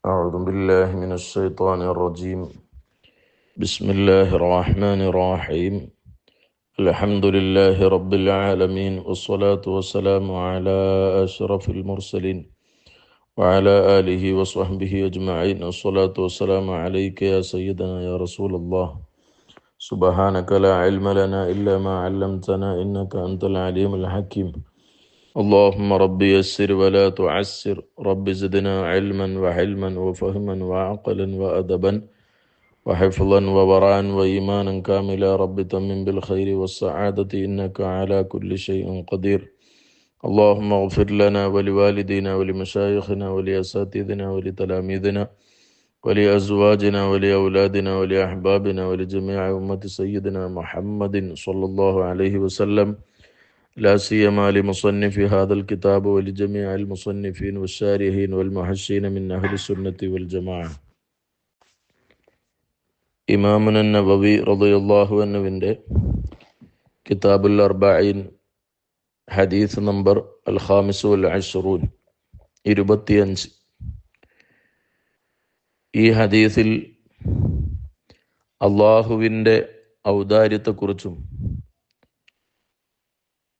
أعوذ بالله من الشيطان الرجيم. بسم الله الرحمن الرحيم. الحمد لله رب العالمين، والصلاة والسلام على أشرف المرسلين وعلى آله وصحبه أجمعين. الصلاة والسلام عليك يا سيدنا يا رسول الله. سبحانك لا علم لنا إلا ما علمتنا إنك أنت العليم الحكيم. اللهم رب يسر ولا تعسر، رب زدنا علما وحلما وفهما وعقلا وأدبا وحفظا وورعا وإيمانا كاملا. رب تمن بالخير والسعادة إنك على كل شيء قدير. اللهم اغفر لنا ولوالدينا ولمشايخنا ولأساتذتنا ولتلاميذنا ولأزواجنا ولأولادنا ولأحبابنا ولجميع أمة سيدنا محمد صلى الله عليه وسلم، لا سيما لمصنف هذا الكتاب ولجميع المصنفين والشارحين والمحشين من أهل السنة والجماعة. ഇമാമുൻ നവവി റളിയല്ലാഹു അൻഹുവിൻ്റെ കിതാബുൽ അർബഈൻ ഹദീസ് നമ്പർ അൽ ഖാമിസു വൽ അശ്റൂൻ 25. ഈ ഹദീസിൽ അള്ളാഹുവിൻ്റെ ഔദാര്യത്തെക്കുറിച്ചും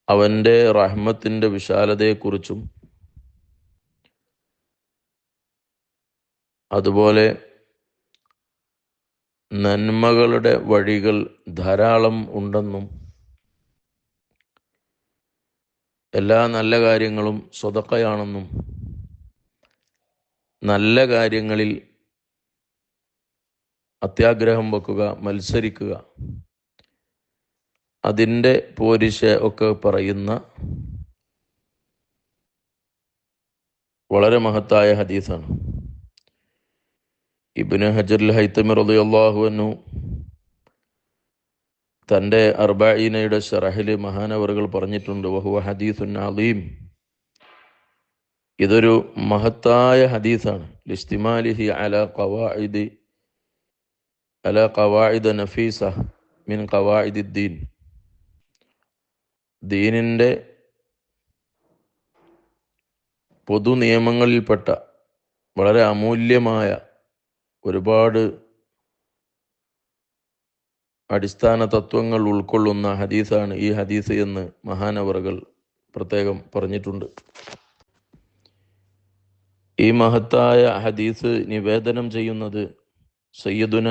അവൻ്റെ റഹ്മത്തിൻ്റെ വിശാലതയെക്കുറിച്ചും അതുപോലെ നന്മകളുടെ വഴികൾ ധാരാളം ഉണ്ടെന്നും എല്ലാ നല്ല കാര്യങ്ങളും സ്വതക്കയാണെന്നും നല്ല കാര്യങ്ങളിൽ അത്യാഗ്രഹം വെക്കുക, മത്സരിക്കുക, അതിൻ്റെ പോരിശ ഒക്കെ പറയുന്ന വളരെ മഹത്തായ ഹദീസാണ്. ഇബ്നു ഹജറുൽ ഹൈതമി റളിയല്ലാഹു അൻഹു തൻ്റെ അർബഈനയുടെ ശറഹിൽ മഹാനവറുകൾ പറഞ്ഞിട്ടുണ്ട്, വഹുവ ഹദീസുൻ അളീം, ഇതൊരു മഹത്തായ ഹദീസാണ്. ലിസ്തിമാലിഹി അലാ ഖവാഇദ നഫീസ മിൻ ഖവാഇദിദ്ദീൻ, ദീനിൻ്റെ പൊതു നിയമങ്ങളിൽപ്പെട്ട വളരെ അമൂല്യമായ ഒരുപാട് അടിസ്ഥാന തത്വങ്ങൾ ഉൾക്കൊള്ളുന്ന ഹദീസാണ് ഈ ഹദീസ് എന്ന് മഹാനവറുകൾ പ്രത്യേകം പറഞ്ഞിട്ടുണ്ട്. ഈ മഹത്തായ ഹദീസ് നിവേദനം ചെയ്യുന്നത് സയ്യിദുന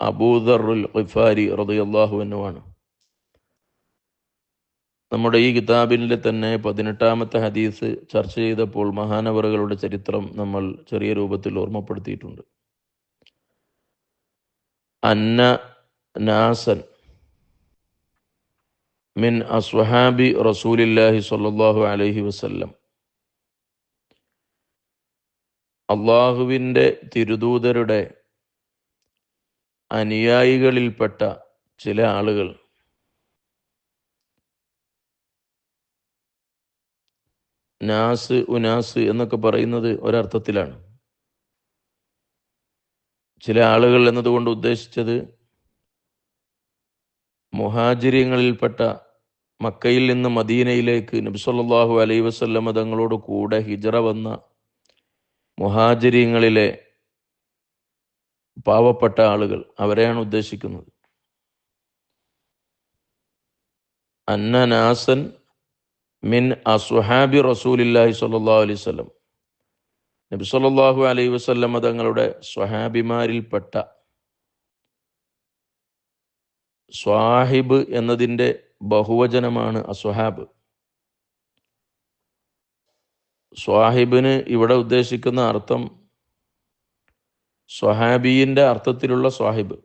അബൂദറുൽ ഗിഫാരി റളിയല്ലാഹു അൻഹു ആണ്. നമ്മുടെ ഈ കിതാബിൻ്റെ തന്നെ 18ാമത്തെ ഹദീസ് ചർച്ച ചെയ്തപ്പോൾ മഹാനവറുകളുടെ ചരിത്രം നമ്മൾ ചെറിയ രൂപത്തിൽ ഓർമ്മപ്പെടുത്തിയിട്ടുണ്ട്. അന്ന നാസൻ മിൻ അസ്വഹാബി റസൂലില്ലാഹി സ്വല്ലല്ലാഹു അലൈഹി വസല്ലം, അള്ളാഹുവിൻ്റെ തിരുദൂതരുടെ അനുയായികളിൽപ്പെട്ട ചില ആളുകൾ നാസ് ഉനാസ് എന്നൊക്കെ പറയുന്നത് ഒരർത്ഥത്തിലാണ്. ചില ആളുകൾ എന്നതുകൊണ്ട് ഉദ്ദേശിച്ചത് മുഹാജിരിങ്ങളിൽപ്പെട്ട മക്കയിൽ നിന്ന് മദീനയിലേക്ക് നബി സല്ലല്ലാഹു അലൈഹി വസല്ലം തങ്ങളോട് കൂടെ ഹിജ്റ വന്ന മുഹാജിരിങ്ങളിലെ പാവപ്പെട്ട ആളുകൾ, അവരെയാണ് ഉദ്ദേശിക്കുന്നത്. അന്ന നാസൻ മിൻ അസ്വഹാബി റസൂലില്ലാഹി സ്വല്ലല്ലാഹു അലൈഹി വസല്ലം, നബി സല്ലല്ലാഹു അലൈഹി വസല്ലം തങ്ങളുടെ സ്വഹാബിമാരിൽപ്പെട്ട, സ്വാഹിബ് എന്നതിൻ്റെ ബഹുവചനമാണ് അസ്വഹാബ്. സ്വാഹിബിന് ഇവിടെ ഉദ്ദേശിക്കുന്ന അർത്ഥം സ്വഹാബിയിൻ്റെ അർത്ഥത്തിലുള്ള സ്വാഹിബ്.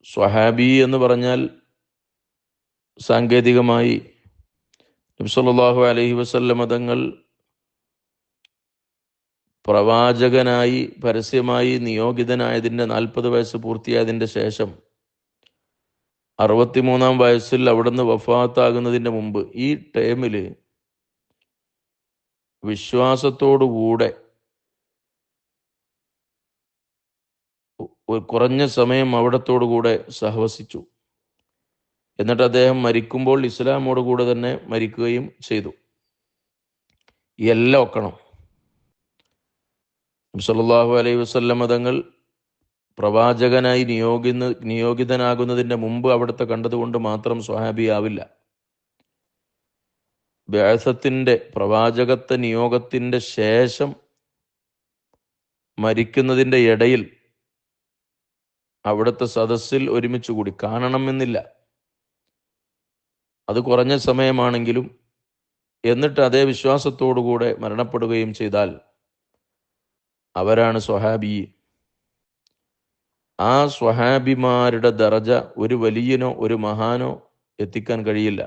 സ്വഹാബി എന്ന് പറഞ്ഞാൽ സാങ്കേതികമായി നബി സല്ലല്ലാഹു അലൈഹി വസല്ലം തങ്ങൾ പ്രവാചകനായി പരസ്യമായി നിയോഗിതനായതിൻ്റെ 40 വയസ്സ് പൂർത്തിയായതിൻ്റെ ശേഷം 63-ാം വയസ്സിൽ അവിടുന്ന് വഫാത്താകുന്നതിൻ്റെ മുമ്പ് ഈ ടൈമിൽ വിശ്വാസത്തോടുകൂടെ കുറഞ്ഞ സമയം അവിടത്തോടുകൂടെ സഹവസിച്ചു. എന്നിട്ട് അദ്ദേഹം മരിക്കുമ്പോൾ ഇസ്ലാമോടുകൂടെ തന്നെ മരിക്കുകയും ചെയ്തു. എല്ലാം ഒക്കണം. സല്ലല്ലാഹു അലൈഹി വസല്ലം തങ്ങൾ പ്രവാചകനായി നിയോഗിതനാകുന്നതിൻ്റെ മുമ്പ് അവിടുത്തെ കണ്ടതുകൊണ്ട് മാത്രം സ്വഹാബിയാവില്ല. ബഅസത്തിൻ്റെ പ്രവാചകത്വ നിയോഗത്തിൻ്റെ ശേഷം മരിക്കുന്നതിൻ്റെ ഇടയിൽ അവിടുത്തെ സദസ്സിൽ ഒരുമിച്ച് കൂടി കാണണമെന്നില്ല. അത് കുറഞ്ഞ സമയമാണെങ്കിലും എന്നിട്ട് അതേ വിശ്വാസത്തോടുകൂടെ മരണപ്പെടുകയും ചെയ്താൽ അവരാണ് സ്വഹാബി. ആ സ്വഹാബിമാരുടെ ദറജ ഒരു വലിയനോ ഒരു മഹാനോ എത്തിക്കാൻ കഴിയില്ല.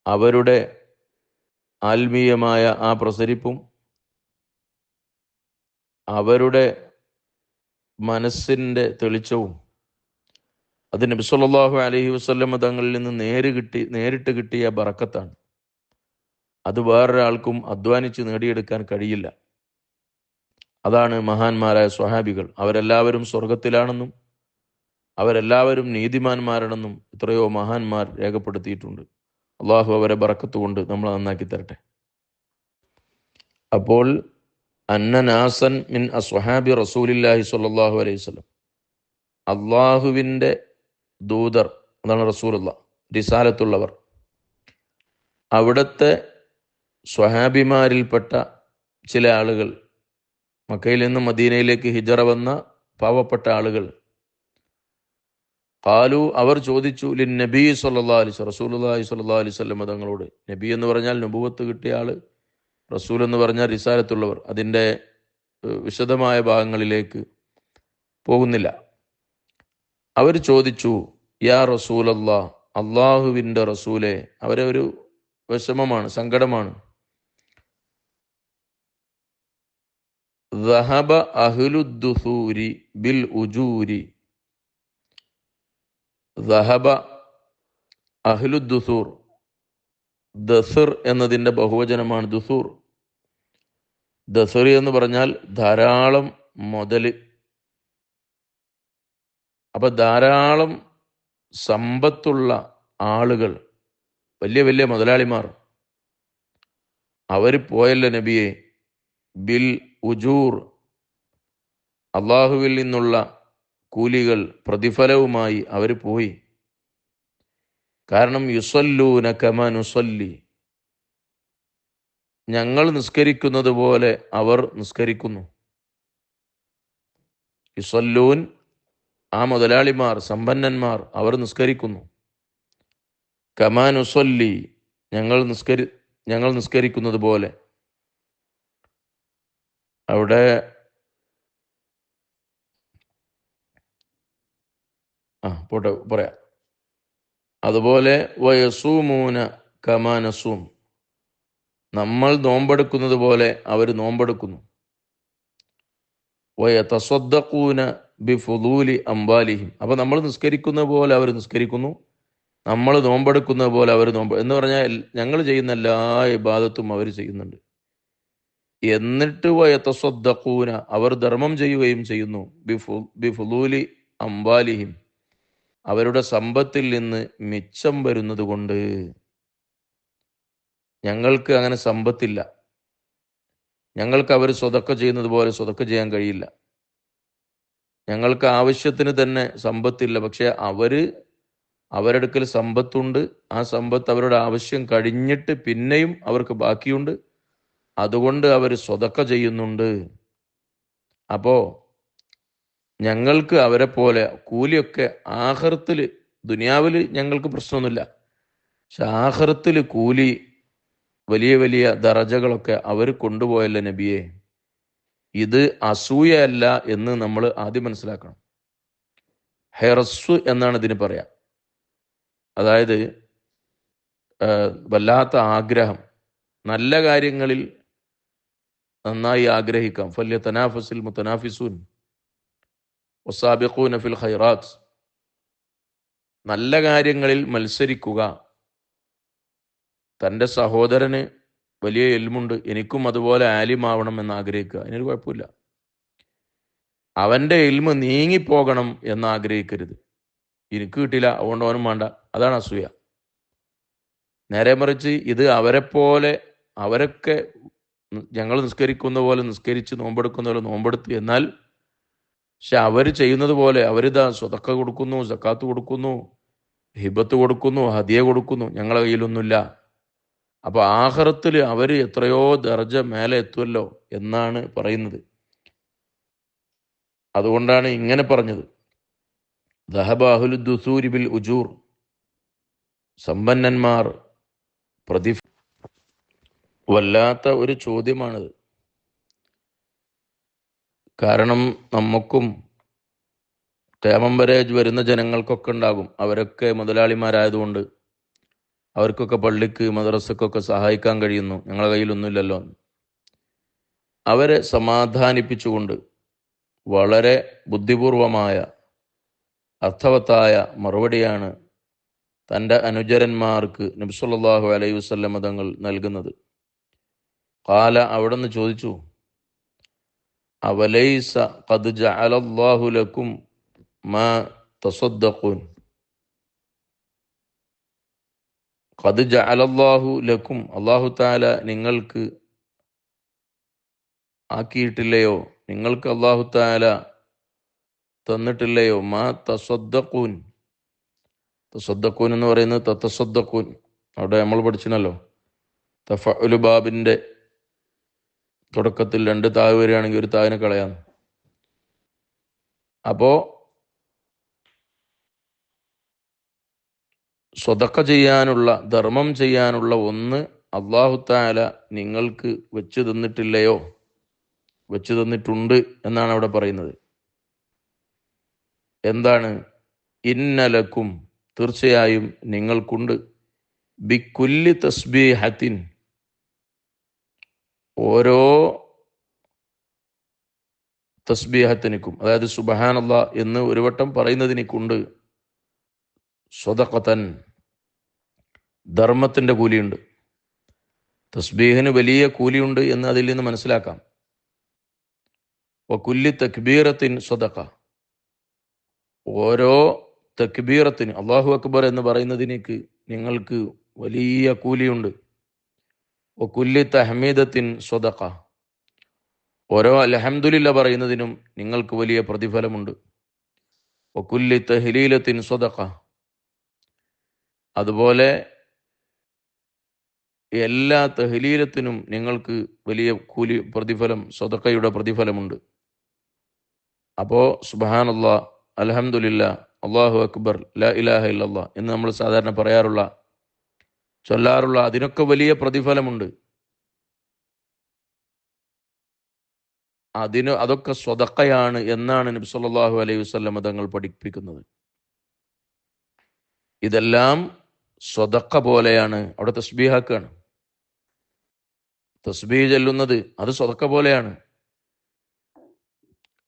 അവരുടെ ആത്മീയമായ ആ പ്രസരിപ്പും അവരുടെ മനസ്സിൻ്റെ തെളിച്ചവും അത് നബി സല്ലല്ലാഹു അലൈഹി വസല്ലം തങ്ങളിൽ നിന്ന് നേരിട്ട് കിട്ടിയ ബറക്കത്താണ്. അത് വേറൊരാൾക്കും അധ്വാനിച്ച് നേടിയെടുക്കാൻ കഴിയില്ല. അതാണ് മഹാന്മാരായ സ്വഹാബികൾ. അവരെല്ലാവരും സ്വർഗത്തിലാണെന്നും അവരെല്ലാവരും നീതിമാന്മാരാണെന്നും എത്രയോ മഹാന്മാർ രേഖപ്പെടുത്തിയിട്ടുണ്ട്. അള്ളാഹു അവരെ ബറക്കത്ത് കൊണ്ട് നമ്മൾ നന്നാക്കി തരട്ടെ. അപ്പോൾ അന്നനാസൻ മിൻ അസ്വഹാബി റസൂലില്ലാഹി സ്വല്ലല്ലാഹു അലൈഹി വസല്ലം, അള്ളാഹുവിൻ്റെ ദൂതർ, അതാണ് റസൂലുള്ള, റിസാലത്തുള്ളവർ, അവിടുത്തെ സ്വഹാബിമാരിൽപ്പെട്ട ചില ആളുകൾ, മക്കയിൽ നിന്ന് മദീനയിലേക്ക് ഹിജറ വന്ന പാവപ്പെട്ട ആളുകൾ, ഖാലു, അവർ ചോദിച്ചു, ലിൻ നബി സല്ലല്ലാഹു അലൈഹി വസല്ലം, റസൂലുള്ളാഹി സ്വല്ലല്ലാഹു അലൈഹി വസല്ലം തങ്ങളോട്. നബി എന്ന് പറഞ്ഞാൽ നുബുവത്ത് കിട്ടിയ ആള്, റസൂൽ എന്ന് പറഞ്ഞാൽ റിസാലത്തുള്ളവർ. അതിൻ്റെ വിശദമായ ഭാഗങ്ങളിലേക്ക് പോകുന്നില്ല. അവർ ചോദിച്ചു, യാ റസൂലല്ലാഹ്, അള്ളാഹുവിൻ്റെ റസൂലെ. അവരെ ഒരു വിഷമമാണ്, സങ്കടമാണ്. ദഹബ അഹ്ലുദ്ദുസൂരി ബിൽ ഉജൂരി. ദഹബ അഹ്ലുദ്ദുസൂർ, ദസർ എന്നതിൻ്റെ ബഹുവചനമാണ് ദുസൂർ. ദസറി എന്ന് പറഞ്ഞാൽ ധാരാളം മുതൽ. അപ്പൊ ധാരാളം സമ്പത്തുള്ള ആളുകൾ, വലിയ വലിയ മുതലാളിമാർ, അവർ പോയല്ലോ നബിയെ. ബിൽ ഉജൂർ, അള്ളാഹുവിൽ നിന്നുള്ള കൂലികൾ, പ്രതിഫലവുമായി അവർ പോയി. കാരണം യുസല്ലൂന കമാ നുസല്ലി, ഞങ്ങൾ നിസ്കരിക്കുന്നത് പോലെ അവർ നിസ്കരിക്കുന്നു. യുസല്ലൂൻ, ആ മുതലാളിമാർ, സമ്പന്നന്മാർ, അവർ നിസ്കരിക്കുന്നു. കമാ നുസല്ലി, ഞങ്ങൾ നിസ്കരിക്കുന്നത് പോലെ. അവിടെ പോട്ടെ, പറയാം. അതുപോലെ വയസൂമൂന കമാ നസൂം, നമ്മൾ നോമ്പെടുക്കുന്നത് പോലെ അവർ നോമ്പെടുക്കുന്നു. വയതസദ്ദഖൂന ബിഫുദൂലി അംവാലിഹിം, അപ്പൊ നമ്മൾ നിസ്കരിക്കുന്ന പോലെ അവർ നിസ്കരിക്കുന്നു, നമ്മൾ നോമ്പെടുക്കുന്ന പോലെ അവർ എന്ന് പറഞ്ഞാൽ ഞങ്ങൾ ചെയ്യുന്ന എല്ലാ ഇബാദത്തും അവർ ചെയ്യുന്നുണ്ട്. എന്നിട്ട് വയതസദ്ദഖൂന, അവർ ധർമ്മം ചെയ്യുകയും ചെയ്യുന്നു, ബിഫുദൂലി അംവാലിഹിം, അവരുടെ സമ്പത്തിൽ നിന്ന് മിച്ചം വരുന്നത് കൊണ്ട്. ഞങ്ങൾക്ക് അങ്ങനെ സമ്പത്തില്ല, ഞങ്ങൾക്ക് അവർ സ്വതക്ക ചെയ്യുന്നത് പോലെ സ്വതക്ക ചെയ്യാൻ കഴിയില്ല, ഞങ്ങൾക്ക് ആവശ്യത്തിന് തന്നെ സമ്പത്തില്ല. പക്ഷെ അവരുടെ അടുക്കൽ സമ്പത്തുണ്ട്. ആ സമ്പത്ത് അവരുടെ ആവശ്യം കഴിഞ്ഞിട്ട് പിന്നെയും അവർക്ക് ബാക്കിയുണ്ട്. അതുകൊണ്ട് അവർ സ്വതക്ക ചെയ്യുന്നുണ്ട്. അപ്പോ ഞങ്ങൾക്ക് അവരെ പോലെ കൂലിയൊക്കെ ആഖിറത്തിൽ, ദുനിയാവിൽ ഞങ്ങൾക്ക് പ്രശ്നമൊന്നുമില്ല, പക്ഷെ ആഖിറത്തിൽ കൂലി, വലിയ വലിയ ദറജകളൊക്കെ അവർ കൊണ്ടുപോയല്ല നബിയെ. ഇത് അസൂയയല്ല എന്ന് നമ്മൾ ആദ്യം മനസ്സിലാക്കണം. ഹെറസ് എന്നാണ് ഇതിന് പറയാം. അതായത് വല്ലാത്ത ആഗ്രഹം, നല്ല കാര്യങ്ങളിൽ നന്നായി ആഗ്രഹിക്കാം. ഫല്യതനാഫസിൽ മുതനാഫിസൂൻ വസാബിഖൂന ഫിൽ ഖൈറാത്ത്, നല്ല കാര്യങ്ങളിൽ മത്സരിക്കുക. തൻ്റെ സഹോദരന് വലിയ ഇൽമുണ്ട്, എനിക്കും അതുപോലെ ആലിമാവണം എന്ന് ആഗ്രഹിക്കുക, അതിനൊരു കുഴപ്പമില്ല. അവൻ്റെ ഇൽമ് നീങ്ങിപ്പോകണം എന്ന് ആഗ്രഹിക്കരുത്. എനിക്ക് കിട്ടില്ല അതുകൊണ്ട് അവനും വേണ്ട, അതാണ് അസൂയ. നേരെ മറിച്ച് ഇത് അവരെപ്പോലെ, അവരൊക്കെ ഞങ്ങൾ നിസ്കരിക്കുന്ന പോലെ നിസ്കരിച്ച്, നോമ്പെടുക്കുന്ന പോലെ നോമ്പെടുത്ത്. എന്നാൽ പക്ഷെ അവർ ചെയ്യുന്നത് പോലെ അവരിതാ സ്വതക്ക കൊടുക്കുന്നു, സക്കാത്ത് കൊടുക്കുന്നു, ഹിബത്ത് കൊടുക്കുന്നു, ഹദിയ കൊടുക്കുന്നു, ഞങ്ങളെ കയ്യിലൊന്നുമില്ല. അപ്പൊ ആഖിറത്തിൽ അവർ എത്രയോ ദർജ മേലെ എത്തുമല്ലോ എന്നാണ് പറയുന്നത്. അതുകൊണ്ടാണ് ഇങ്ങനെ പറഞ്ഞത്, ദഹബ അഹ്ലു ദുസൂരി ബിൽ ഉജൂർ, സമ്പന്നന്മാർ വല്ലാത്ത ഒരു ചോദ്യമാണിത്. കാരണം നമുക്കും ക്ഷേമം വരെ വരുന്ന ജനങ്ങൾക്കൊക്കെ ഉണ്ടാകും. അവരൊക്കെ മുതലാളിമാരായതുകൊണ്ട് അവർക്കൊക്കെ പള്ളിക്ക് മദ്രസക്കൊക്കെ സഹായിക്കാൻ കഴിയുന്നു, ഞങ്ങളുടെ കയ്യിലൊന്നുമില്ലല്ലോ. അവരെ സമാധാനിപ്പിച്ചുകൊണ്ട് വളരെ ബുദ്ധിപൂർവമായ അർത്ഥവത്തായ മറുപടിയാണ് തൻ്റെ അനുചരന്മാർക്ക് നബി സല്ലല്ലാഹു അലൈഹി വസല്ലം തങ്ങൾ നൽകുന്നത്. ഖാല, അവിടുന്ന് ചോദിച്ചു, അവലൈസ ഖദ് ജഅലല്ലാഹു ലക്കും മാ തസദ്ദഖൂൻ. ഖദ് ജഅലല്ലാഹു ലക്കും, അല്ലാഹു തആല നിങ്ങൾക്ക് ആക്കിയിട്ടില്ലയോ, നിങ്ങൾക്ക് അല്ലാഹു തആല തന്നിട്ടില്ലയോ, മാ തസദ്ദഖൂൻ. തസദ്ദഖൂൻ എന്ന് പറയുന്നത് തതസദ്ദഖൂൻ, അവിടെ നമ്മൾ പഠിച്ചിനല്ലോ, തഫഉലു ബാബിന്റെ തുടക്കത്തിൽ 2 താഴ് വരികയാണെങ്കിൽ ഒരു താഴിനെ കളയാം. അപ്പോ സ്വതക്ക ചെയ്യാനുള്ള, ധർമ്മം ചെയ്യാനുള്ള ഒന്ന് അല്ലാഹു തആല നിങ്ങൾക്ക് വെച്ചു തന്നിട്ടില്ലയോ, വെച്ചു തന്നിട്ടുണ്ട് എന്നാണ് അവിടെ പറയുന്നത്. എന്താണ്? ഇന്നലക്കും, തീർച്ചയായും നിങ്ങൾക്കുണ്ട്, ബിക്കുല്ലി തസ്ബീഹത്തിൻ, ഓരോ തസ്ബീഹത്തിനും, അതായത് സുബ്ഹാനല്ലാഹ് എന്ന് ഒരു വട്ടം പറയുന്നതിനിക്കുണ്ട്, സ്വതഖതൻ, ധർമ്മത്തിന്റെ കൂലിയുണ്ട്. തസ്ബീഹിന് വലിയ കൂലിയുണ്ട് എന്ന് അതിൽ നിന്ന് മനസ്സിലാക്കാം. വകുല്ലി തക്ബീറത്തിൻ സ്വതഖ, ഓരോ തക്ബീറത്തിന്, അല്ലാഹു അക്ബർ എന്ന് പറയുന്നതിനേക്ക് നിങ്ങൾക്ക് വലിയ കൂലിയുണ്ട്. വകുല്ലി തഹ്മീദത്തിൻ സ്വതഖ, ഓരോ അൽഹംദുലില്ലാ പറയുന്നതിനും നിങ്ങൾക്ക് വലിയ പ്രതിഫലമുണ്ട്. വകുല്ലി തഹ്ലീലത്തിൻ സ്വതഖ, അതുപോലെ എല്ലാ തഹ്ലീലത്തിനും നിങ്ങൾക്ക് വലിയ കൂലി, പ്രതിഫലം, സ്വതഖയുടെ പ്രതിഫലമുണ്ട്. അപ്പോ സുബ്ഹാനല്ലാഹ്, അൽഹംദുലില്ലാ, അല്ലാഹു അക്ബർ, ലാ ഇലാഹ ഇല്ലല്ലാഹ് എന്ന് നമ്മൾ സാധാരണ പറയാറുള്ള, ചൊല്ലാറുള്ള അതിനൊക്കെ വലിയ പ്രതിഫലമുണ്ട്. അതൊക്കെ സ്വതഖയാണ് എന്നാണ് നബി സല്ലല്ലാഹു അലൈഹി വസല്ലം തങ്ങൾ പഠിപ്പിക്കുന്നത്. ഇതെല്ലാം സ്വതഖ പോലെയാണ്. അവിടെ തസ്ബീഹാക്കാണ്, തസ്ബീഹ് ചൊല്ലുന്നത് അത് സ്വതഖ പോലെയാണ്.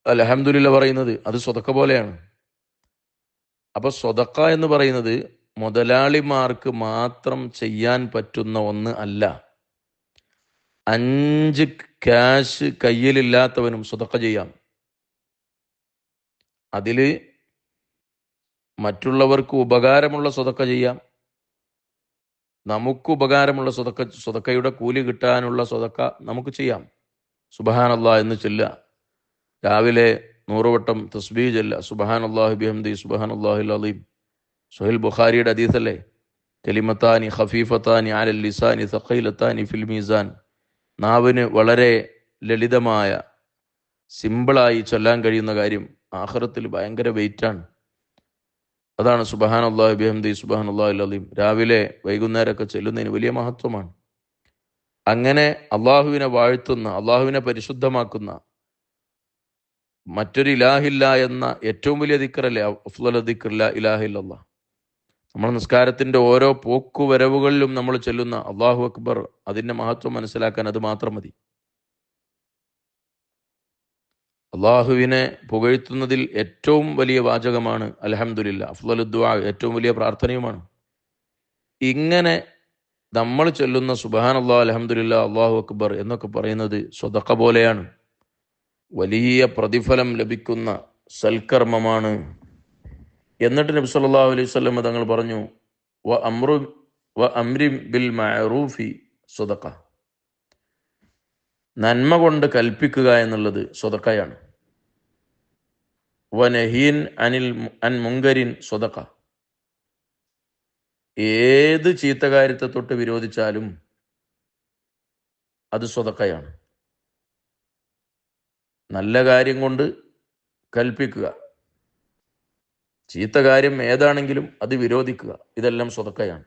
അൽഹംദുലില്ലാ പറയുന്നത് അത് സ്വതഖ പോലെയാണ്. അപ്പൊ സ്വതഖ എന്ന് പറയുന്നത് മുതലാളിമാർക്ക് മാത്രം ചെയ്യാൻ പറ്റുന്ന ഒന്ന് അല്ല. 5 ക്യാഷ് കയ്യിലില്ലാത്തവനും സ്വതഖ ചെയ്യാം. അതില് മറ്റുള്ളവർക്ക് ഉപകാരമുള്ള സ്വതഖ ചെയ്യാം, നമുക്ക് ഉപകാരമുള്ള സ്വതഖ, സ്വതഖയുടെ കൂലി കിട്ടാനുള്ള സ്വതഖ നമുക്ക് ചെയ്യാം. സുബ്ഹാനല്ലാഹ് എന്ന് ചൊല്ലുക, രാവിലെ 100 വട്ടം തസ്ബീഹ് ചൊല്ലുക, സുബ്ഹാനല്ലാഹി ബിഹംദി സുബ്ഹാനല്ലാഹിൽ അലീം. സുഹൈൽ ബുഖാരിയുടെ ഹദീസല്ലേ, കലിമത്താനി ഖഫീഫത്താനി അലൽ ലിസാനി സഖീലത്താനി ഫിൽ മീസാൻ, നാവിന് വളരെ ലളിതമായ, സിമ്പിളായി ചൊല്ലാൻ കഴിയുന്ന കാര്യം ആഖിറത്തിൽ ഭയങ്കര വെയിറ്റാണ്. അതാണ് സുബ്ഹാനല്ലാഹി ബിഹംദി സുബ്ഹാനല്ലാഹിൽ അലീം. രാവിലെ വൈകുന്നേരമൊക്കെ ചൊല്ലുന്നതിന് വലിയ മഹത്വമാണ്. അങ്ങനെ അള്ളാഹുവിനെ വാഴ്ത്തുന്ന, അള്ളാഹുവിനെ പരിശുദ്ധമാക്കുന്ന, മറ്റൊരു ഇലാഹില്ല എന്ന ഏറ്റവും വലിയ ദിക്റല്ലേ അഫ്ളലു ദിക്ർ ലാ ഇലാഹ ഇല്ലല്ലാഹ്. നമ്മൾ നിസ്കാരത്തിന്റെ ഓരോ പോക്കുവരവുകളിലും നമ്മൾ ചൊല്ലുന്ന അല്ലാഹു അക്ബർ, അതിന്റെ മഹത്വം മനസ്സിലാക്കാൻ അത് മാത്രം മതി. അള്ളാഹുവിനെ പുകഴ്ത്തുന്നതിൽ ഏറ്റവും വലിയ വാചകമാണ് അൽഹംദുലില്ലാ, അഫ്ളലു ദുആ, ഏറ്റവും വലിയ പ്രാർത്ഥനയുമാണ്. ഇങ്ങനെ നമ്മൾ ചൊല്ലുന്ന സുബ്ഹാനല്ലാഹ്, അൽഹംദുലില്ലാ, അല്ലാഹു അക്ബർ എന്നൊക്കെ പറയുന്നത് സ്വതഖ പോലെയാണ്, വലിയ പ്രതിഫലം ലഭിക്കുന്ന സൽക്കർമ്മമാണ്. എന്നിട്ട് നബി സല്ലല്ലാഹു അലൈഹി വസല്ലം തങ്ങൾ പറഞ്ഞു, വ അംരി ബിൽ മഅറൂഫി സ്വതഖ, നന്മ കൊണ്ട് കൽപ്പിക്കുക എന്നുള്ളത് സ്വതക്കയാണ്. വനഹീൻ അൻ മുങ്കരിൻ സ്വതക്ക. ഏത് ചീത്ത കാര്യത്തെ തൊട്ട് വിരോധിച്ചാലും അത് സ്വതക്കയാണ്. നല്ല കാര്യം കൊണ്ട് കൽപ്പിക്കുക, ചീത്ത കാര്യം ഏതാണെങ്കിലും അത് വിരോധിക്കുക, ഇതെല്ലാം സ്വതക്കയാണ്.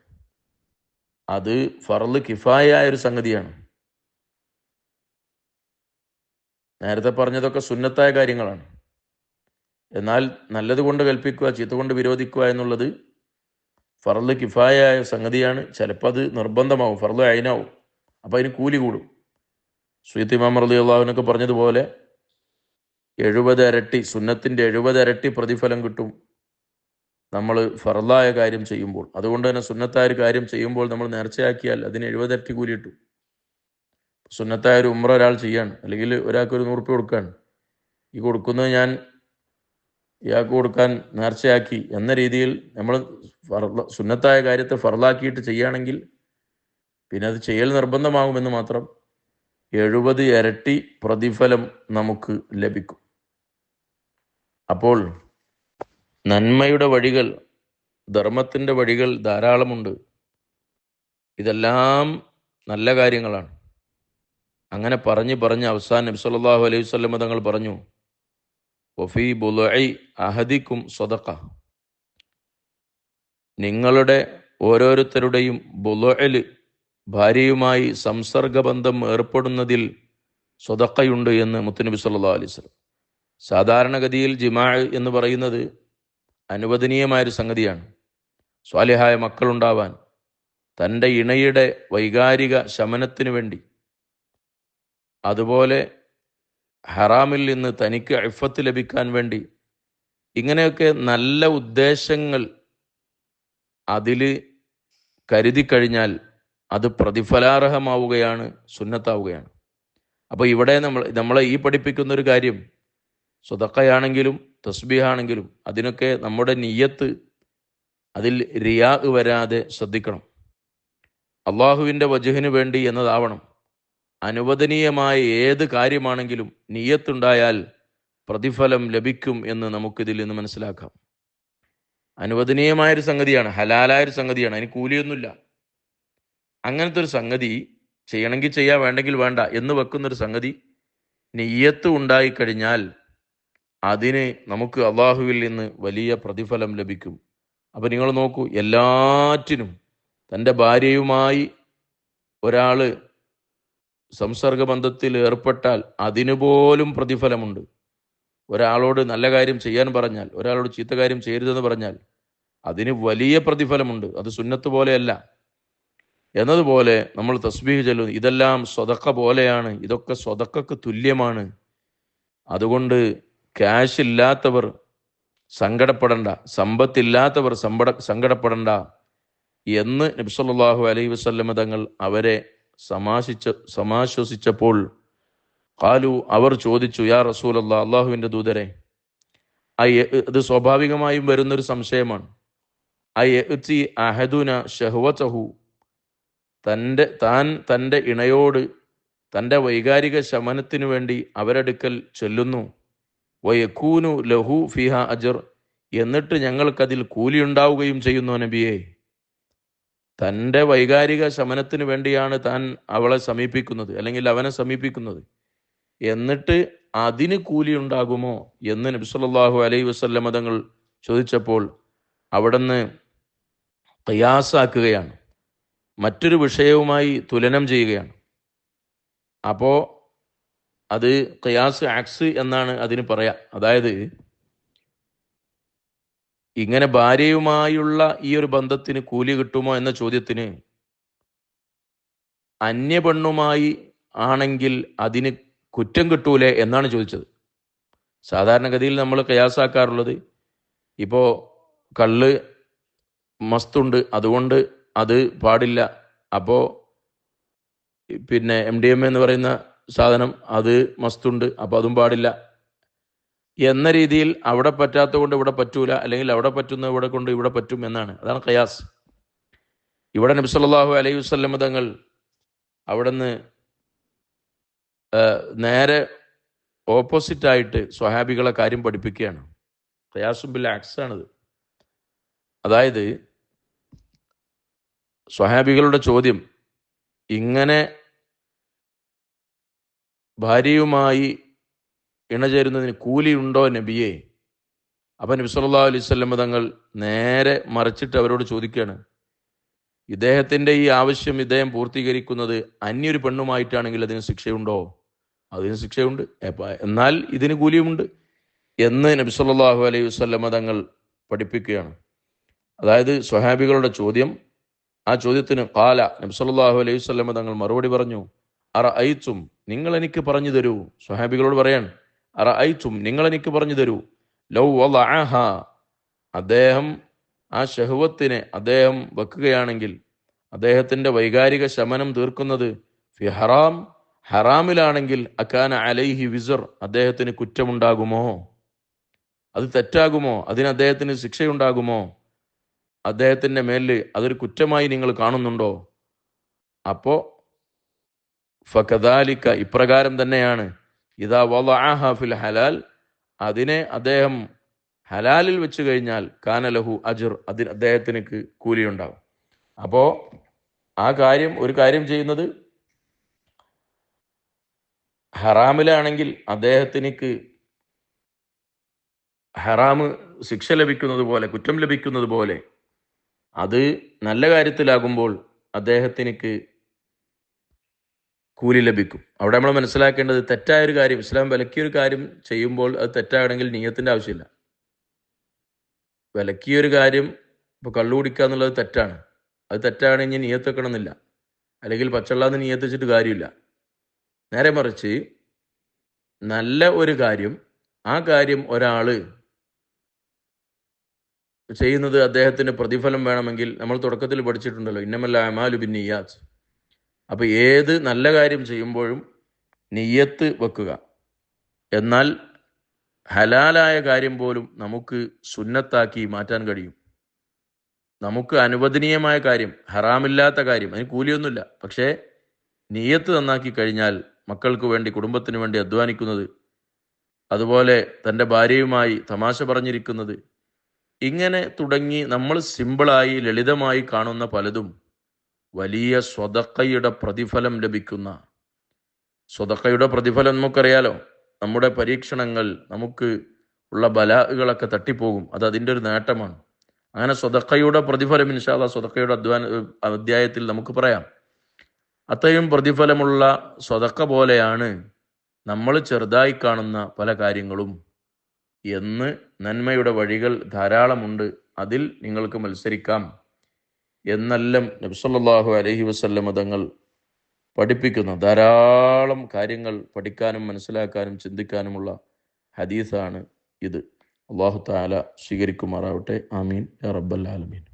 അത് ഫർള് കിഫായായ ഒരു സംഗതിയാണ്. നേരത്തെ പറഞ്ഞതൊക്കെ സുന്നത്തായ കാര്യങ്ങളാണ്. എന്നാൽ നല്ലത് കൊണ്ട് കൽപ്പിക്കുക, ചീത്ത കൊണ്ട് വിരോധിക്കുക എന്നുള്ളത് ഫർള് കിഫായായ സംഗതിയാണ്. ചിലപ്പോൾ അത് നിർബന്ധമാവും, ഫർള് അയിനാവും. അപ്പം അതിന് കൂലി കൂടും. സുയ്യിദ് ഇമാം റളിയല്ലാഹുവിനൊക്കെ പറഞ്ഞതുപോലെ 70 ഇരട്ടി, സുന്നത്തിൻ്റെ 70 ഇരട്ടി പ്രതിഫലം കിട്ടും നമ്മൾ ഫർളായ കാര്യം ചെയ്യുമ്പോൾ. അതുകൊണ്ട് തന്നെ സുന്നത്തായ ഒരു കാര്യം ചെയ്യുമ്പോൾ നമ്മൾ നേർച്ചയാക്കിയാൽ അതിന് 70 ഇരട്ടി കൂലി കിട്ടും. സുന്നത്തായ ഒരു ഉംറ ഒരാൾ ചെയ്യാണ്, അല്ലെങ്കിൽ ഒരാൾക്ക് ഒരു 100 ഉറുപ്പിക കൊടുക്കുകയാണ്. ഈ കൊടുക്കുന്നത് ഞാൻ ഇയാൾക്ക് കൊടുക്കാൻ നേർച്ചയാക്കി എന്ന രീതിയിൽ നമ്മൾ സുന്നത്തായ കാര്യത്തെ ഫർളാക്കിയിട്ട് ചെയ്യുകയാണെങ്കിൽ പിന്നെ അത് ചെയ്യൽ നിർബന്ധമാകുമെന്ന് മാത്രം. 70 ഇരട്ടി പ്രതിഫലം നമുക്ക് ലഭിക്കും. അപ്പോൾ നന്മയുടെ വഴികൾ, ധർമ്മത്തിൻ്റെ വഴികൾ ധാരാളമുണ്ട്. ഇതെല്ലാം നല്ല കാര്യങ്ങളാണ്. അങ്ങനെ പറഞ്ഞ് അവസാനം നബി സല്ലല്ലാഹു അലൈഹി വസല്ലം തങ്ങൾ പറഞ്ഞു, വഫീ ബുളുഇ അഹദിക്കും സ്വതക്ക. നിങ്ങളുടെ ഓരോരുത്തരുടെയും ബുളുഇൽ, ഭാര്യയുമായി സംസർഗബന്ധം ഏർപ്പെടുന്നതിൽ സ്വതക്കയുണ്ട് എന്ന് മുത്തുനബി സല്ലല്ലാഹു അലൈഹി വസല്ലം. സാധാരണഗതിയിൽ ജിമാഅ് എന്ന് പറയുന്നത് അനുവദനീയമായൊരു സംഗതിയാണ്. സ്വാലിഹായ മക്കളുണ്ടാവാൻ, തൻ്റെ ഇണയുടെ വൈകാരിക ശമനത്തിനു വേണ്ടി, അതുപോലെ ഹറാമിൽ നിന്ന് തനിക്ക് ഇഫ്ഫത്ത് ലഭിക്കാൻ വേണ്ടി, ഇങ്ങനെയൊക്കെ നല്ല ഉദ്ദേശങ്ങൾ അതിൽ കരുതി കഴിഞ്ഞാൽ അത് പ്രതിഫലാർഹമാവുകയാണ്, സുന്നത്താവുകയാണ്. അപ്പോൾ ഇവിടെ നമ്മളെ ഈ പഠിപ്പിക്കുന്നൊരു കാര്യം, സ്വതക്കയാണെങ്കിലും തസ്ബീഹാണെങ്കിലും അതിനൊക്കെ നമ്മുടെ നിയ്യത്ത് അതിൽ റിയാ വരാതെ ശ്രദ്ധിക്കണം. അള്ളാഹുവിൻ്റെ വജ്ഹിന് വേണ്ടി എന്നതാവണം. അനുവദനീയമായ ഏത് കാര്യമാണെങ്കിലും നിയ്യത്തുണ്ടായാൽ പ്രതിഫലം ലഭിക്കും എന്ന് നമുക്കിതിൽ നിന്ന് മനസ്സിലാക്കാം. അനുവദനീയമായൊരു സംഗതിയാണ്, ഹലാലായൊരു സംഗതിയാണ്, അതിന് കൂലിയൊന്നുമില്ല. അങ്ങനത്തെ ഒരു സംഗതി ചെയ്യണമെങ്കിൽ ചെയ്യാം, വേണ്ടെങ്കിൽ വേണ്ട എന്ന് വെക്കുന്നൊരു സംഗതി നിയ്യത്ത് ഉണ്ടായിക്കഴിഞ്ഞാൽ അതിന് നമുക്ക് അള്ളാഹുവിൽ നിന്ന് വലിയ പ്രതിഫലം ലഭിക്കും. അപ്പം നിങ്ങൾ നോക്കൂ, എല്ലാറ്റിനും തൻ്റെ ഭാര്യയുമായി ഒരാൾ സംസർഗബന്ധത്തിൽ ഏർപ്പെട്ടാൽ അതിനു പോലും പ്രതിഫലമുണ്ട്. ഒരാളോട് നല്ല കാര്യം ചെയ്യാൻ പറഞ്ഞാൽ, ഒരാളോട് ചീത്ത കാര്യം ചെയ്യരുതെന്ന് പറഞ്ഞാൽ അതിന് വലിയ പ്രതിഫലമുണ്ട്. അത് സുന്നത്ത് പോലെയല്ല. എന്നതുപോലെ നമ്മൾ തസ്ബീഹ് ചൊല്ലുന്നു, ഇതെല്ലാം സ്വതക്ക പോലെയാണ്, ഇതൊക്കെ സ്വതക്കക്ക് തുല്യമാണ്. അതുകൊണ്ട് ക്യാഷ് ഇല്ലാത്തവർ സങ്കടപ്പെടണ്ട, സമ്പത്തില്ലാത്തവർ സങ്കടപ്പെടണ്ട എന്ന് നബി സല്ലല്ലാഹു അലൈഹി വസല്ലം തങ്ങൾ അവരെ സമാശ്വസിച്ചപ്പോൾ ഖാലു, അവർ ചോദിച്ചു, യാ റസൂലല്ലാഹ്, അള്ളാഹുവിൻ്റെ ദൂതരെ, ഇത് സ്വാഭാവികമായും വരുന്നൊരു സംശയമാണ്. അയഅതി അഹദുന ശഹ്വതഹു, തൻ്റെ ഇണയോട് തൻ്റെ വൈകാരിക ശമനത്തിനു വേണ്ടി അവരടുക്കൽ ചൊല്ലുന്നു, വയകൂനു ലഹു ഫിഹ അജ്ർ, എന്നിട്ട് ഞങ്ങൾക്കതിൽ കൂലിയുണ്ടാവുകയും ചെയ്യുന്നു നബിയെ. തൻ്റെ വൈകാരിക ശമനത്തിന് വേണ്ടിയാണ് താൻ അവളെ സമീപിക്കുന്നത്, അല്ലെങ്കിൽ അവനെ സമീപിക്കുന്നത്, എന്നിട്ട് അതിന് കൂലി ഉണ്ടാകുമോ എന്ന് നബി സല്ലല്ലാഹു അലൈഹി വസല്ലം തങ്ങൾ ചോദിച്ചപ്പോൾ അവിടുന്ന് ഖിയാസാക്കുകയാണ്, മറ്റൊരു വിഷയവുമായി തുലനം ചെയ്യുകയാണ്. അപ്പോൾ അത് ഖിയാസ് അക്സ് എന്നാണ് അതിന് പറയാം. അതായത് ഇങ്ങനെ ഭാര്യയുമായുള്ള ഈ ഒരു ബന്ധത്തിന് കൂലി കിട്ടുമോ എന്ന ചോദ്യത്തിന് അന്യ പെണ്ണുമായി ആണെങ്കിൽ അതിന് കുറ്റം കിട്ടൂലേ എന്നാണ് ചോദിച്ചത്. സാധാരണഗതിയിൽ നമ്മൾ ഖിയാസാക്കാറുള്ളത്, ഇപ്പോൾ കള്ള് മസ്തുണ്ട്, അതുകൊണ്ട് അത് പാടില്ല, അപ്പോൾ പിന്നെ MDMA എന്ന് പറയുന്ന സാധനം അത് മസ്തുണ്ട്, അപ്പോൾ അതും പാടില്ല എന്ന രീതിയിൽ അവിടെ പറ്റാത്ത കൊണ്ട് ഇവിടെ പറ്റൂല, അല്ലെങ്കിൽ അവിടെ പറ്റുന്ന ഇവിടെ കൊണ്ട് ഇവിടെ പറ്റും എന്നാണ്. അതാണ് ഖിയാസ്. ഇവിടെ നബി സല്ലല്ലാഹു അലൈഹി വസല്ലം തങ്ങൾ അവിടുന്ന് നേരെ ഓപ്പോസിറ്റായിട്ട് സ്വഹാബികളെ കാര്യം പഠിപ്പിക്കുകയാണ്. ഖിയാസും ബിൽ അക്സാണിത്. അതായത് സ്വഹാബികളുടെ ചോദ്യം, ഇങ്ങനെ ഭാര്യയുമായി ഇണചേരുന്നതിന് കൂലിയുണ്ടോ നബിയെ? അപ്പം നബി സല്ലല്ലാഹു അലൈഹി വസല്ലം തങ്ങൾ നേരെ മറിച്ചിട്ട് അവരോട് ചോദിക്കുകയാണ്, ഇദ്ദേഹത്തിൻ്റെ ഈ ആവശ്യം ഇദ്ദേഹം പൂർത്തീകരിക്കുന്നത് അന്യൊരു പെണ്ണുമായിട്ടാണെങ്കിൽ അതിന് ശിക്ഷയുണ്ടോ? അതിന് ശിക്ഷയുണ്ട്, എന്നാൽ ഇതിന് കൂലിയുമുണ്ട് എന്ന് നബി സല്ലല്ലാഹു അലൈഹി വസല്ലം തങ്ങൾ പഠിപ്പിക്കുകയാണ്. അതായത് സ്വഹാബികളുടെ ചോദ്യം, ആ ചോദ്യത്തിന് ഖാല, നബി സല്ലല്ലാഹു അലൈഹി വസല്ലം തങ്ങൾ മറുപടി പറഞ്ഞു, അറഅയ്തും, നിങ്ങൾ എനിക്ക് പറഞ്ഞു തരൂ. സ്വഹാബികളോട് പറയാണ്, അറഅയ്തും, നിങ്ങൾ എനിക്ക് പറഞ്ഞു തരൂ, ലൗ വളഅഹ, അദ്ദേഹം ആ ശഹവത്തിനെ അദ്ദേഹം വെക്കുകയാണെങ്കിൽ, അദ്ദേഹത്തിൻ്റെ വൈകാരിക ശമനം തീർക്കുന്നത് ഫി ഹറാം, ഹറാമിലാണെങ്കിൽ, അക്കാന അലൈഹി വിസർ, അദ്ദേഹത്തിന് കുറ്റമുണ്ടാകുമോ? അത് തെറ്റാകുമോ? അതിന് അദ്ദേഹത്തിന് ശിക്ഷയുണ്ടാകുമോ? അദ്ദേഹത്തിൻ്റെ മേലിൽ അതൊരു കുറ്റമായി നിങ്ങൾ കാണുന്നുണ്ടോ? അപ്പോൾ ഫകദാലിക, ഇപ്രകാരം തന്നെയാണ്, ഇദാ വളഅഹ ഫിൽ ഹലാൽ, അതിനെ അദ്ദേഹം ഹലാലിൽ വെച്ച് കഴിഞ്ഞാൽ കാന ലഹു അജ്ർ, അതിന് അദ്ദേഹത്തിന് കൂലിയുണ്ടാകും. അപ്പോൾ ആ കാര്യം, ഒരു കാര്യം ചെയ്യുന്നത് ഹറാമിലാണെങ്കിൽ അദ്ദേഹത്തിനിക്ക് ഹറാമ് ശിക്ഷ ലഭിക്കുന്നത് പോലെ, കുറ്റം ലഭിക്കുന്നത് പോലെ, അത് നല്ല കാര്യത്തിലാകുമ്പോൾ അദ്ദേഹത്തിനിക്ക് കൂലി ലഭിക്കും. അവിടെ നമ്മൾ മനസ്സിലാക്കേണ്ടത്, തെറ്റായൊരു കാര്യം, ഇസ്ലാം വിലക്കിയൊരു കാര്യം ചെയ്യുമ്പോൾ അത് തെറ്റാണെങ്കിൽ നിയ്യത്തിൻ്റെ ആവശ്യമില്ല. വിലക്കിയൊരു കാര്യം, ഇപ്പോൾ കള്ളു കുടിക്കുക എന്നുള്ളത് തെറ്റാണ്, അത് തെറ്റാണെങ്കിൽ നിയ്യത്ത് വെക്കണമെന്നില്ല, അല്ലെങ്കിൽ പച്ചള്ളാന്ന് നിയ്യത്ത് വെച്ചിട്ട് കാര്യമില്ല. നേരെ മറിച്ച് നല്ല ഒരു കാര്യം, ആ കാര്യം ഒരാൾ ചെയ്യുന്നത് അദ്ദേഹത്തിന് പ്രതിഫലം വേണമെങ്കിൽ, നമ്മൾ തുടക്കത്തിൽ പഠിച്ചിട്ടുണ്ടല്ലോ, ഇന്നമൽ അഅ്മാലു ബിന്നിയ്യാത്ത്. അപ്പോൾ ഏത് നല്ല കാര്യം ചെയ്യുമ്പോഴും നിയ്യത്ത് വെക്കുക. എന്നാൽ ഹലാലായ കാര്യം പോലും നമുക്ക് സുന്നത്താക്കി മാറ്റാൻ കഴിയും. നമുക്ക് അനുവദനീയമായ കാര്യം, ഹറാമില്ലാത്ത കാര്യം, അതിന് കൂലിയൊന്നുമില്ല, പക്ഷേ നിയ്യത്ത് നന്നാക്കി കഴിഞ്ഞാൽ, മക്കൾക്ക് വേണ്ടി, കുടുംബത്തിന് വേണ്ടി അധ്വാനിക്കുന്നത്, അതുപോലെ തൻ്റെ ഭാര്യയുമായി തമാശ പറഞ്ഞിരിക്കുന്നത്, ഇങ്ങനെ തുടങ്ങി നമ്മൾ സിമ്പിളായി ലളിതമായി കാണുന്ന പലതും വലിയ സ്വതക്കയുടെ പ്രതിഫലം ലഭിക്കുന്ന, സ്വതക്കയുടെ പ്രതിഫലം നമുക്കറിയാലോ, നമ്മുടെ പരീക്ഷണങ്ങൾ, നമുക്ക് ഉള്ള ബലാകളൊക്കെ തട്ടിപ്പോകും, അത് അതിൻ്റെ ഒരു നേട്ടമാണ്. അങ്ങനെ സ്വതക്കയുടെ പ്രതിഫലം ഇൻഷാ അല്ലാഹ് സ്വതക്കയുടെ അധ്യായത്തിൽ നമുക്ക് പറയാം. അത്രയും പ്രതിഫലമുള്ള സ്വതക്ക പോലെയാണ് നമ്മൾ ചെറുതായി കാണുന്ന പല കാര്യങ്ങളും എന്ന് നന്മയുടെ വഴികൾ ധാരാളമുണ്ട്, അതിൽ നിങ്ങൾക്ക് മത്സരിക്കാം എന്നെല്ലാം നബി സല്ലല്ലാഹു അലൈഹി വസല്ലം തങ്ങൾ പഠിപ്പിക്കുന്ന ധാരാളം കാര്യങ്ങൾ പഠിക്കാനും മനസ്സിലാക്കാനും ചിന്തിക്കാനുമുള്ള ഹദീസാണ് ഇത്. അല്ലാഹു തആല സ്വീകരിക്കുമാറാവട്ടെ. ആമീൻ യാ റബ്ബൽ ആലമീൻ.